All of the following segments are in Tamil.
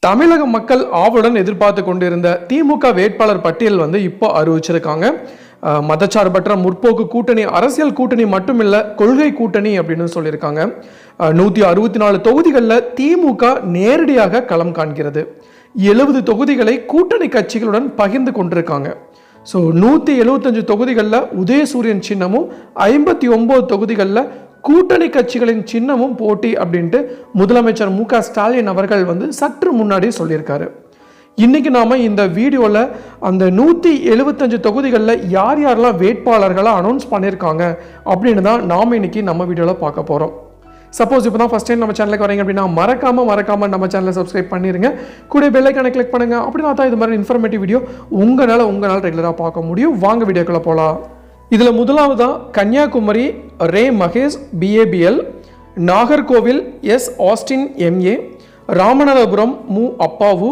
தமிழக மக்கள் ஆவலுடன் எதிர்பார்த்து கொண்டிருந்த திமுக வேட்பாளர் பட்டியல் இப்போ அறிவிச்சிருக்காங்க. மதச்சார்பற்ற முற்போக்கு கூட்டணி, அரசியல் கூட்டணி மட்டுமில்ல, கொள்கை கூட்டணி அப்படின்னு சொல்லியிருக்காங்க. 164 தொகுதிகளில் திமுக நேரடியாக களம் காண்கிறது. 70 தொகுதிகளை கூட்டணி கட்சிகளுடன் பகிர்ந்து கொண்டிருக்காங்க. ஸோ 175 தொகுதிகளில் உதயசூரியன் சின்னமும் 59 தொகுதிகளில் கூட்டணி கட்சிகளின் சின்னமும் போட்டி அப்படின்ட்டு முதலமைச்சர் மு க ஸ்டாலின் அவர்கள் சற்று முன்னாடி சொல்லியிருக்காரு. இன்னைக்கு நாம இந்த வீடியோவில் அந்த 175 தொகுதிகளில் யார் யாரெல்லாம் வேட்பாளர்களாக அனௌன்ஸ் பண்ணியிருக்காங்க அப்படின்னு தான் நாம் இன்னைக்கு நம்ம வீடியோவில் பார்க்க போகிறோம். சப்போஸ் இப்போ தான் ஃபஸ்ட் டைம் நம்ம சேனலுக்கு வரீங்க அப்படின்னா மறக்காம நம்ம சேனலை சப்ஸ்கிரைப் பண்ணிடுங்க. கூட பெல் ஐக்கானை கிளிக் பண்ணுங்க. அப்படின்னா தான் இது மாதிரி இன்ஃபர்மேட்டிவ் வீடியோ உங்களால் ரெகுலராக பார்க்க முடியும். வாங்க வீடியோக்குள்ள போகலாம். இதில் முதலாவதாக கன்னியாகுமரி ரே Mahesh BABL, Nagercoil S Austin MA, Ramanathapuram மு அப்பாவு,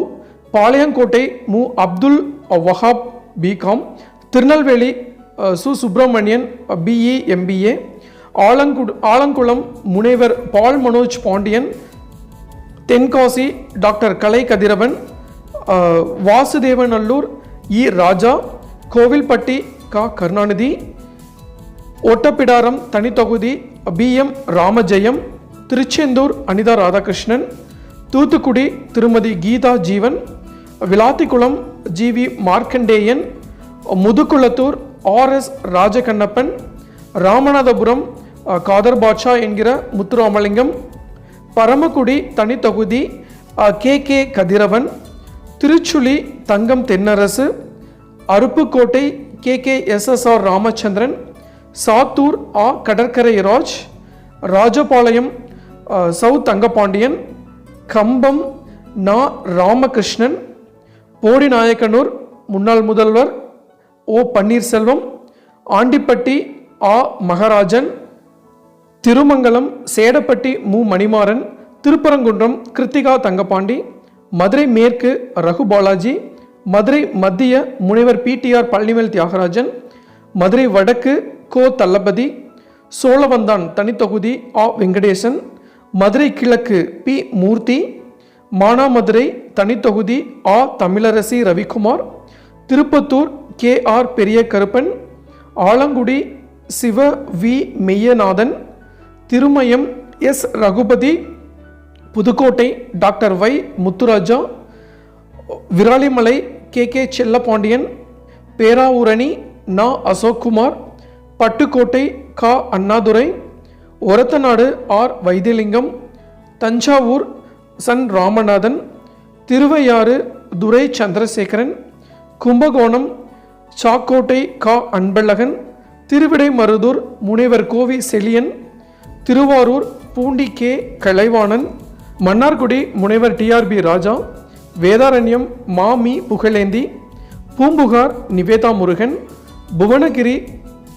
பாளையங்கோட்டை மு அப்துல் வஹாப் BCom, திருநெல்வேலி சு சுப்பிரமணியன் BE MBA, ஆலங்குளம் முனைவர் பால் மனோஜ் பாண்டியன், தென்காசி டாக்டர் கலை கதிரவன், வாசுதேவநல்லூர் E ராஜா, கோவில்பட்டி க கருணாநிதி, ஒட்டப்பிடாரம் தனித்தொகுதி BM ராமஜெயம், திருச்செந்தூர் அனிதா ராதாகிருஷ்ணன், தூத்துக்குடி திருமதி கீதா ஜீவன், விளாத்திக்குளம் GV மார்க்கண்டேயன், முதுகுளத்தூர் RS ராஜகண்ணப்பன், ராமநாதபுரம் காதர் பாட்ஷா என்கிற முத்துராமலிங்கம், பரமக்குடி தனித்தொகுதி KK கதிரவன், திருச்சுழி தங்கம் தென்னரசு, அருப்புக்கோட்டை KK SSR ராமச்சந்திரன், சாத்தூர் கடற்கரை ராஜ், ராஜபாளையம் சவுத் தங்கபாண்டியன், கம்பம் நா ராமகிருஷ்ணன், போடிநாயக்கனூர் முன்னாள் முதல்வர் O பன்னீர்செல்வம், ஆண்டிப்பட்டி மகராஜன், திருமங்கலம் சேடப்பட்டி மு மணிமாறன், திருப்பரங்குன்றம் கிருத்திகா தங்கபாண்டி, மதுரை மேற்கு ரகு பாலாஜி, மதுரை மத்திய முனைவர் PTR பழனிவேல் தியாகராஜன், மதுரை வடக்கு கோ தல்லபதி, சோழவந்தான் தனித்தொகுதி வெங்கடேசன், மதுரை கிழக்கு P மூர்த்தி, Manamadurai தனித்தொகுதி Tamilarasi Ravikumar, Tirupattur KR Periya Karuppan, Alangudi Siva V Meyyanathan, Thirumayam S Raghupathi, Pudukkottai doctor Y Muthuraja, Viralimalai KK Chellapandian, Peravurani Na Ashokkumar, Pattukkottai Ka Annadurai, Orathanadu R Vaithilingam, Thanjavur சன் ராமநாதன், திருவையாறு துரை சந்திரசேகரன், கும்பகோணம் சாக்கோட்டை க அன்பழகன், திருவிடைமருதூர் முனைவர் கோவி செலியன், திருவாரூர் பூண்டி K கலைவாணன், மன்னார்குடி முனைவர் TRB ராஜா, வேதாரண்யம் மாமி புகழேந்தி, பூம்புகார் நிவேதா முருகன், புவனகிரி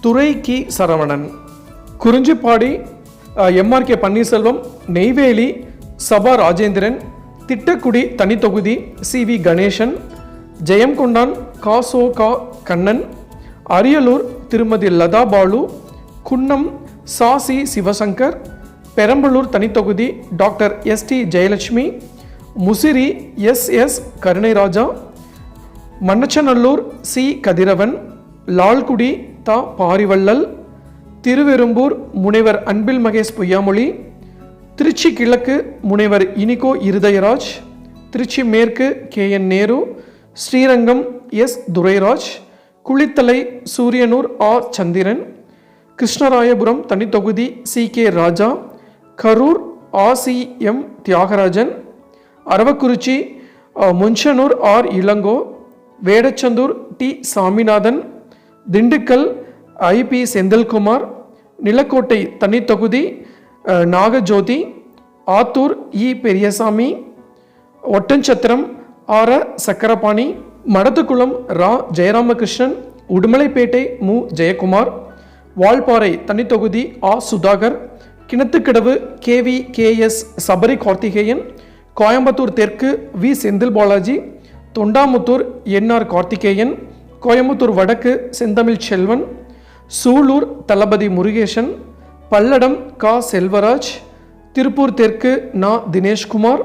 துரை கி சரவணன், குறிஞ்சிப்பாடி MRK பன்னீர்செல்வம், நெய்வேலி சபா ராஜேந்திரன், திட்டக்குடி தனித்தொகுதி CV கணேசன், ஜெயம்கொண்டான் காசோ கண்ணன், அரியலூர் திருமதி லதா பாலு, குன்னம் சாசி சிவசங்கர், பெரம்பலூர் தனித்தொகுதி doctor ST Jayalakshmi, Musiri SS Karunairaja, Mannachanallur C Kathiravan, Lalgudi Parivallal, Thiruverumbur முனைவர் அன்பில் மகேஷ் பொய்யாமொழி, திருச்சி கிழக்கு முனைவர் இனிகோ இருதயராஜ், திருச்சி மேற்கு KN நேரு, ஸ்ரீரங்கம் S துரைராஜ், குளித்தலை சூரியனூர் சந்திரன், கிருஷ்ணராயபுரம் தனித்தொகுதி CK ராஜா, Karur CM Thiagarajan, Aravakurichi முன்சனூர் Ilango, Vedasandur T Saminathan, Dindigul IP Senthilkumar, Nilakottai தனித்தொகுதி Nagajothi, Attur Periyasamy, Oddanchatram Chakrapani, Madathukulam Jayaramakrishnan, Udumalaipettai மு ஜெயக்குமார், வால்பாறை தனித்தொகுதி சுதாகர், கிணத்துக்கிடவு KVKS சபரி கார்த்திகேயன், கோயம்புத்தூர் தெற்கு V செந்தில் பாலாஜி, தொண்டாமுத்தூர் NR கார்த்திகேயன், கோயம்புத்தூர் வடக்கு செந்தமிழ் செல்வன், சூலூர் தளபதி முருகேசன், பல்லடம் செல்வராஜ், திருப்பூர் தெற்கு தினேஷ்குமார்,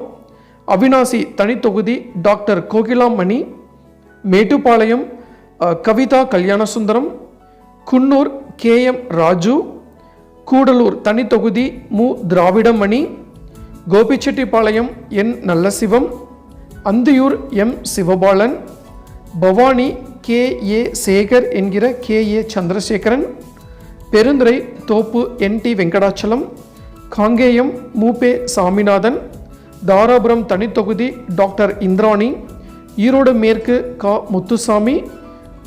அவினாசி தனித்தொகுதி டாக்டர் கோகிலாமணி, மேட்டுப்பாளையம் கவிதா கல்யாணசுந்தரம், குன்னூர் KM ராஜு, கூடலூர் தனித்தொகுதி மு Dravidamani, Gobichettipalayam N Nallasivam, Anthiyur M Sivabalan, Bhavani KA Sekar என்கிற KA சந்திரசேகரன், பெருந்துறை தோப்பு NT வெங்கடாச்சலம், காங்கேயம் மூபே சாமிநாதன், தாராபுரம் தனித்தொகுதி டாக்டர் இந்திராணி, ஈரோடு மேற்கு முத்துசாமி,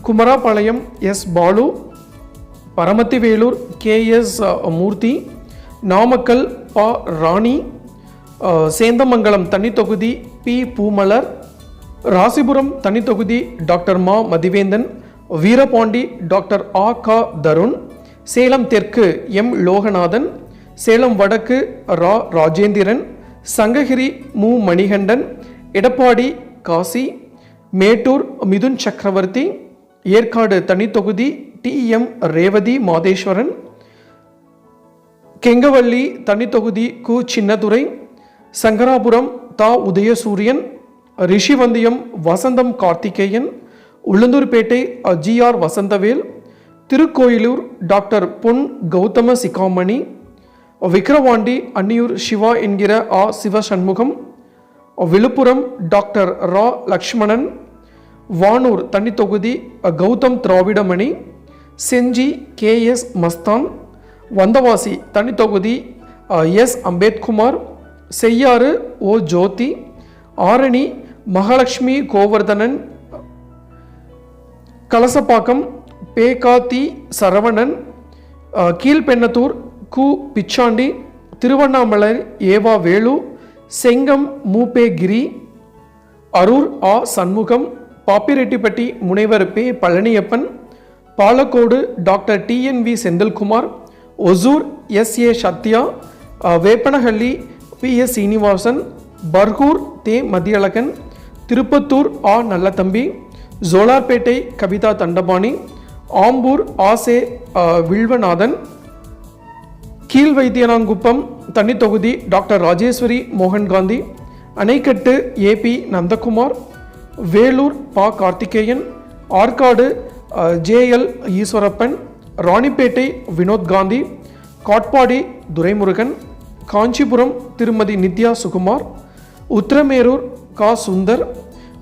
குமராபாளையம் S பாலு, பரமத்திவேலூர் KS மூர்த்தி, நாமக்கல் ராணி, சேந்தமங்கலம் தனித்தொகுதி P பூமலர், ராசிபுரம் தனித்தொகுதி டாக்டர் மா மதிவேந்தன், வீரபாண்டி டாக்டர் தருண், சேலம் தெற்கு M லோகநாதன், சேலம் வடக்கு ராஜேந்திரன், சங்ககிரி மு மணிகண்டன், எடப்பாடி காசி, மேட்டூர் மிதுன் சக்கரவர்த்தி, ஏற்காடு தனித்தொகுதி TM ரேவதி மாதேஸ்வரன், கெங்கவள்ளி தனித்தொகுதி கு சின்னதுரை, சங்கராபுரம் உதயசூரியன், ரிஷிவந்தியம் வசந்தம் கார்த்திகேயன், உளுந்தூர்பேட்டை GR வசந்தவேல், திருக்கோயிலூர் டாக்டர் பொன் கௌதம சிகாமணி, விக்கிரவாண்டி அன்னியூர் சிவா என்கிற சிவசண்முகம், விழுப்புரம் டாக்டர் லக்ஷ்மணன், வானூர் தனித்தொகுதி கௌதம் திராவிடமணி, செஞ்சி KS மஸ்தான், வந்தவாசி தனித்தொகுதி S அம்பேத்குமார், செய்யாறு O ஜோதி, ஆரணி மகாலட்சுமி கோவர்தனன், கலசப்பாக்கம் பேகாதி சரவணன், கீழ்பெண்ணத்தூர் கு பிச்சாண்டி, திருவண்ணாமலை ஏவா வேலு, செங்கம் மூபே கிரி, அரூர் சண்முகம், பாப்பிரெட்டிப்பட்டி முனைவர் Palaniappan, Palacode doctor TNV Senthilkumar, Hosur SA Sathya, Veppanahalli PS Srinivasan, Bargur Mathiyazhagan, Tiruppattur Nallathambi, Jolarpet Kavitha Dhandapani, Ambur Vilvanathan, Kilvaithinankuppam தனித்தொகுதி doctor Rajeswari Mohangandhi, Anaikattu AP Nandakumar, Vellore Karthikeyan, Arcot JL Eswarappan, Ranipet Vinod Gandhi, Katpadi Duraimurugan, Kanchipuram Thirumathi Nithya Sukumar, Uthiramerur Sundar,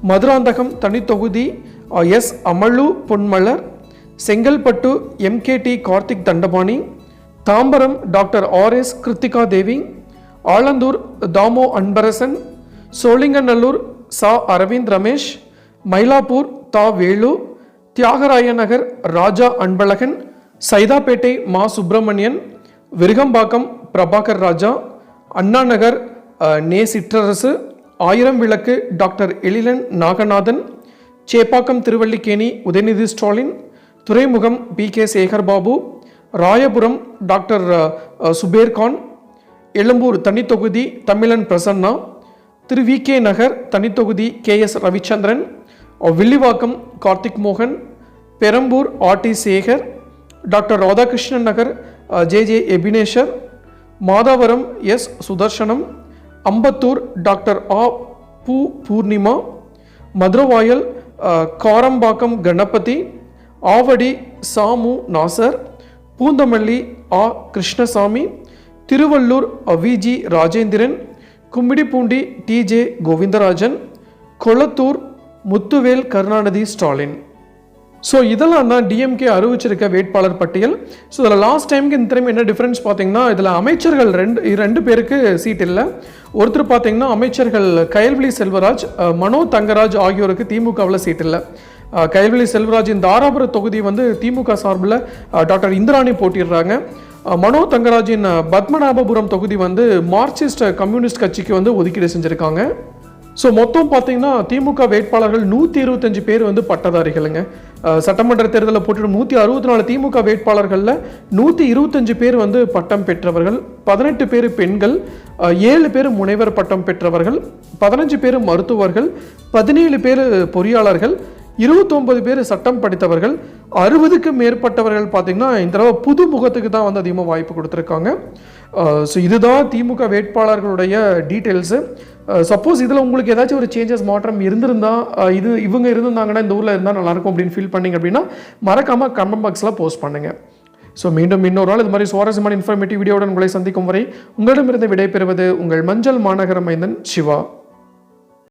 Madurantakam தனித்தொகுதி S Amalu Ponmalar, Chengalpattu MKT Karthik Dhandapani, Tambaram doctor RS Kiruthiga Devi, Alandur Thamo Anbarasan, Sholinganallur Aravind Ramesh, Mylapore Velu, Thiyagaraya Nagar Raja Anbazhagan, Saidapet Subramanian, Virugambakkam Prabhakar Raja, Anna Nagar Chitrarasu, Ayiram Vilakku doctor Ezhilan Naganathan, Chepauk Thiruvallikeni Udhayanidhi Stalin, Thuraimugam PK Sekarbabu, Royapuram doctor Subairkhan, Egmore தனித்தொகுதி தமிழன் பிரசன்னா, திரு VK நகர் தனித்தொகுதி KS ரவிச்சந்திரன், வில்லிவாக்கம் கார்த்திக் மோகன், Perambur RT Sekar, doctor Radhakrishnan Nagar JJ Ebenezer, Madhavaram S Sudharsanam, Ambattur doctor Poornima, Maduravoyal Karambakkam Ganapathi, Avadi Samu Nasar, Poonamallee Krishnasamy, Tiruvallur VG Rajendran, Gummidipoondi TJ Govindarajan, Kolathur Muthuvel Karunanidhi Stalin. So இதெல்லாம் தான் DMK அறிவிச்சிருக்க வேட்பாளர் பட்டியல். ஸோ இதில் லாஸ்ட் டைமுக்கு இந்த டைம் என்ன டிஃப்ரென்ஸ் பார்த்தீங்கன்னா, இதில் அமைச்சர்கள் ரெண்டு பேருக்கு சீட் இல்லை. ஒருத்தர் பார்த்தீங்கன்னா அமைச்சர்கள் கயல்விழி செல்வராஜ், மனோ தங்கராஜ் ஆகியோருக்கு திமுகவில் சீட் இல்லை. கயல்விழி செல்வராஜின் தாராபுர தொகுதி திமுக சார்பில் டாக்டர் இந்திராணி போட்டிடுறாங்க. மனோ தங்கராஜின் பத்மநாபபுரம் தொகுதி மார்க்சிஸ்ட் கம்யூனிஸ்ட் கட்சிக்கு ஒதுக்கீடு செஞ்சுருக்காங்க. ஸோ மொத்தம் பார்த்தீங்கன்னா திமுக வேட்பாளர்கள் 125 பேர் பட்டதாரிகளுங்க. சட்டமன்ற தேர்தலில் போட்டு 164 திமுக வேட்பாளர்களில் 125 பேர் பட்டம் பெற்றவர்கள், 18 பேர் பெண்கள், 7 பேர் முனைவர் பட்டம் பெற்றவர்கள், 15 பேர் மருத்துவர்கள், 17 பேர் பொறியாளர்கள், 29 பேர் சட்டம் படித்தவர்கள், 60க்கு மேற்பட்டவர்கள் பார்த்தீங்கன்னா இந்த தடவை புது முகத்துக்கு தான் அதிகமாக வாய்ப்பு கொடுத்துருக்காங்க. ஸோ இதுதான் திமுக வேட்பாளர்களுடைய டீட்டெயில்ஸு. சப்போஸ் இதில் உங்களுக்கு ஏதாச்சும் ஒரு சேஞ்சஸ் மாற்றம் இருந்திருந்தா இவங்க இருந்திருந்தாங்கன்னா இந்த ஊரில் இருந்தால் நல்லாயிருக்கும் அப்படின்னு ஃபீல் பண்ணிங்க அப்படின்னா மறக்காமல் கமெண்ட் பாக்ஸில் போஸ்ட் பண்ணுங்கள். ஸோ மீண்டும் இன்னொரு நாள் இது மாதிரி சுவாரஸ்யமான இன்ஃபர்மேட்டிவ் வீடியோவுடன் உங்களை சந்திக்கும் வரை உங்களிடமிருந்து விடைபெறுவது உங்கள் மஞ்சள் மாநகர மைந்தன் சிவா.